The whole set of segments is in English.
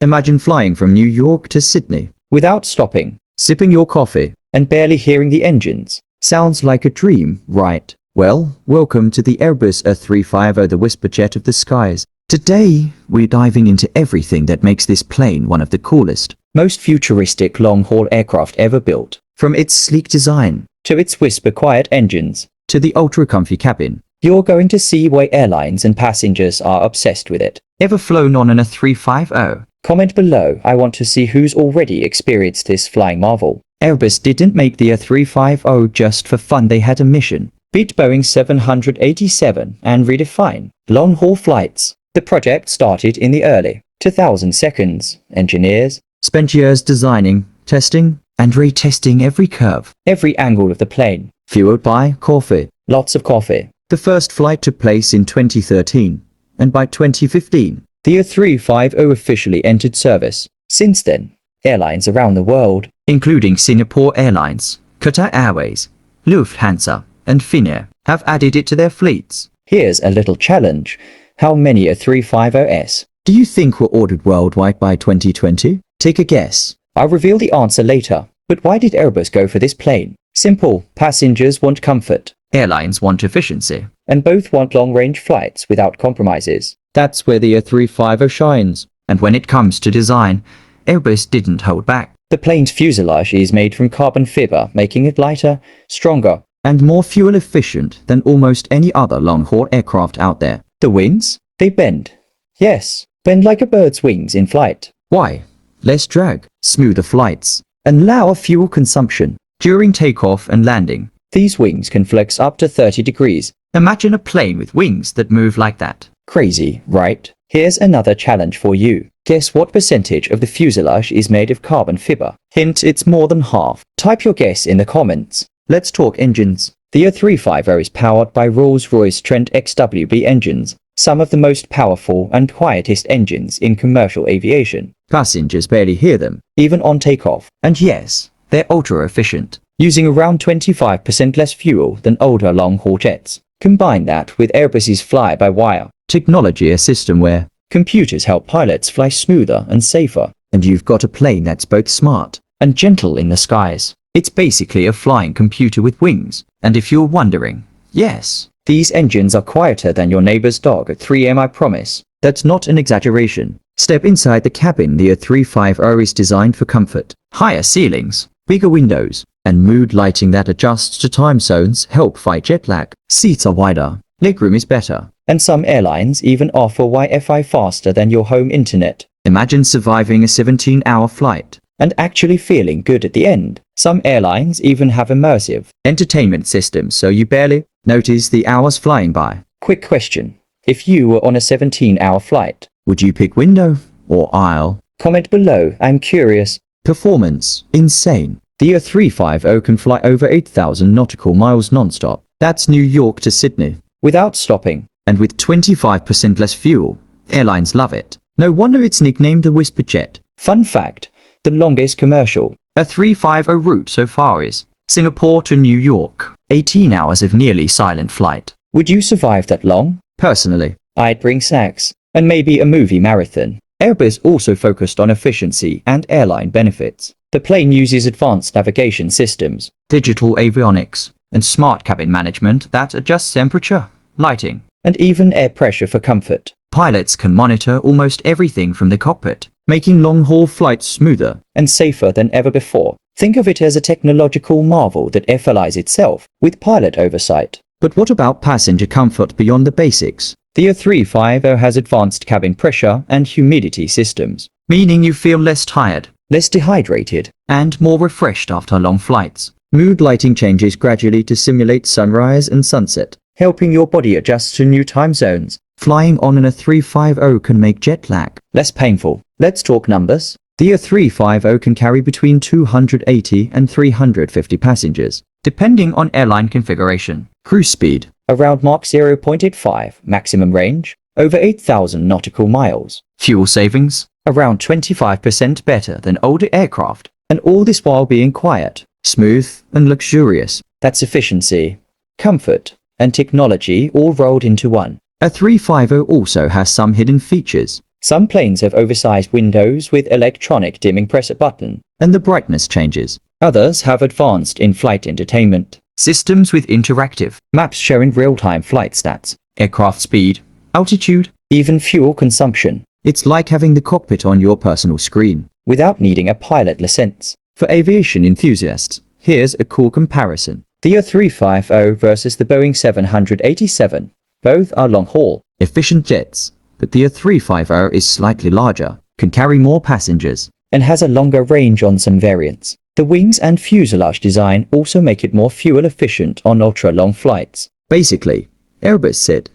Imagine flying from New York to Sydney without stopping, sipping your coffee, and barely hearing the engines. Sounds like a dream, right? Well, welcome to the Airbus A350, the whisper jet of the skies. Today, we're diving into everything that makes this plane one of the coolest, most futuristic long-haul aircraft ever built. From its sleek design, to its whisper-quiet engines, to the ultra-comfy cabin. You're going to see why airlines and passengers are obsessed with it. Ever flown on an A350? Comment below. I want to see who's already experienced this flying marvel. Airbus didn't make the A350 just for fun. They had a mission. Beat Boeing 787 and redefine long-haul flights. The project started in the early 2000s. Engineers spent years designing, testing, and retesting every curve, every angle of the plane, fueled by coffee. Lots of coffee. The first flight took place in 2013, and by 2015, the A350 officially entered service. Since then, airlines around the world, including Singapore Airlines, Qatar Airways, Lufthansa, and Finnair, have added it to their fleets. Here's a little challenge. How many A350s do you think were ordered worldwide by 2020? Take a guess. I'll reveal the answer later. But why did Airbus go for this plane? Simple. Passengers want comfort. Airlines want efficiency. And both want long-range flights without compromises. That's where the A350 shines. And when it comes to design, Airbus didn't hold back. The plane's fuselage is made from carbon fiber, making it lighter, stronger, and more fuel efficient than almost any other long-haul aircraft out there. The wings? They bend. Yes, bend like a bird's wings in flight. Why? Less drag, smoother flights, and lower fuel consumption. During takeoff and landing, these wings can flex up to 30 degrees. Imagine a plane with wings that move like that. Crazy, right? Here's another challenge for you. Guess what percentage of the fuselage is made of carbon fiber? Hint, it's more than half. Type your guess in the comments. Let's talk engines. The A350 is powered by Rolls-Royce Trent XWB engines, some of the most powerful and quietest engines in commercial aviation. Passengers barely hear them, even on takeoff. And yes, they're ultra-efficient, using around 25% less fuel than older long-haul jets. Combine that with Airbus's fly-by-wire technology, a system where computers help pilots fly smoother and safer, and you've got a plane that's both smart and gentle in the skies. It's basically a flying computer with wings. And if you're wondering, yes, these engines are quieter than your neighbor's dog at 3 a.m. I promise. That's not an exaggeration. Step inside the cabin. The A350 is designed for comfort. Higher ceilings, bigger windows, and mood lighting that adjusts to time zones help fight jet lag. Seats are wider, legroom is better, and some airlines even offer Wi-Fi faster than your home internet. Imagine surviving a 17-hour flight and actually feeling good at the end. Some airlines even have immersive entertainment systems so you barely notice the hours flying by. Quick question. If you were on a 17-hour flight, would you pick window or aisle? Comment below, I'm curious. Performance, insane. The A350 can fly over 8,000 nautical miles non-stop. That's New York to Sydney, without stopping, and with 25% less fuel. Airlines love it. No wonder it's nicknamed the Whisper Jet. Fun fact, the longest commercial A350 route so far is Singapore to New York. 18 hours of nearly silent flight. Would you survive that long? Personally, I'd bring snacks, and maybe a movie marathon. Airbus also focused on efficiency and airline benefits. The plane uses advanced navigation systems, digital avionics, and smart cabin management that adjusts temperature, lighting, and even air pressure for comfort. Pilots can monitor almost everything from the cockpit, making long-haul flights smoother and safer than ever before. Think of it as a technological marvel that flies itself, with pilot oversight. But what about passenger comfort beyond the basics? The A350 has advanced cabin pressure and humidity systems, meaning you feel less tired, less dehydrated, and more refreshed after long flights. Mood lighting changes gradually to simulate sunrise and sunset, helping your body adjust to new time zones. Flying on an A350 can make jet lag less painful. Let's talk numbers. The A350 can carry between 280 and 350 passengers, depending on airline configuration. Cruise speed, around Mach 0.85. Maximum range, over 8,000 nautical miles. Fuel savings, around 25% better than older aircraft. And all this while being quiet, smooth, and luxurious. That's efficiency, comfort, and technology all rolled into one. A 350 also has some hidden features. Some planes have oversized windows with electronic dimming press a button, and the brightness changes. Others have advanced in-flight entertainment systems with interactive maps showing real-time flight stats, aircraft speed, altitude, even fuel consumption. It's like having the cockpit on your personal screen, without needing a pilot license. For aviation enthusiasts, here's a cool comparison. The A350 versus the Boeing 787. Both are long-haul, efficient jets, but the A350 is slightly larger, can carry more passengers, and has a longer range on some variants. The wings and fuselage design also make it more fuel efficient on ultra-long flights. Basically, Airbus said,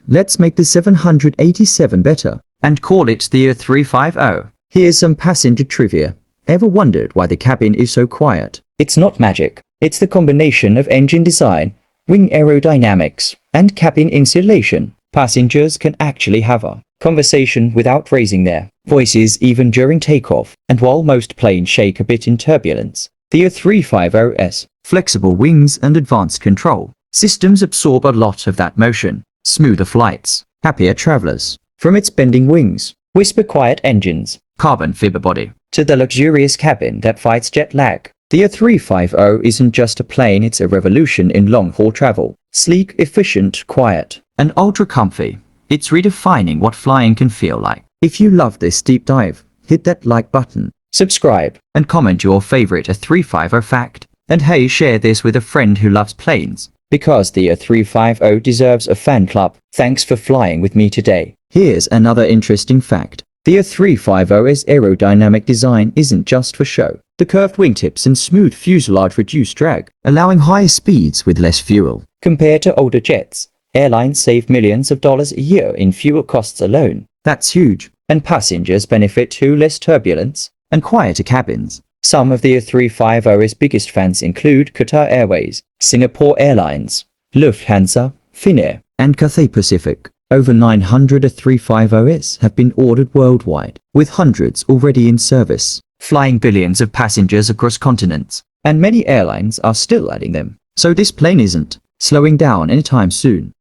let's make the 787 better, and call it the A350. Here's some passenger trivia. Ever wondered why the cabin is so quiet? It's not magic. It's the combination of engine design, wing aerodynamics, and cabin insulation. Passengers can actually have a conversation without raising their voices even during takeoff, and while most planes shake a bit in turbulence, the A350's flexible wings and advanced control systems absorb a lot of that motion. Smoother flights, happier travelers. From its bending wings, whisper-quiet engines, carbon fiber body, to the luxurious cabin that fights jet lag, the A350 isn't just a plane, it's a revolution in long-haul travel. Sleek, efficient, quiet, and ultra-comfy. It's redefining what flying can feel like. If you love this deep dive, hit that like button, subscribe, and comment your favorite A350 fact. And hey, share this with a friend who loves planes, because the A350 deserves a fan club. Thanks for flying with me today. Here's another interesting fact. The A350's aerodynamic design isn't just for show. The curved wingtips and smooth fuselage reduce drag, allowing higher speeds with less fuel. Compared to older jets, airlines save millions of dollars a year in fuel costs alone. That's huge. And passengers benefit too: less turbulence and quieter cabins. Some of the A350's biggest fans include Qatar Airways, Singapore Airlines, Lufthansa, Finnair, and Cathay Pacific. Over 900 A350s have been ordered worldwide, with hundreds already in service, flying billions of passengers across continents, and many airlines are still adding them. So this plane isn't slowing down anytime soon.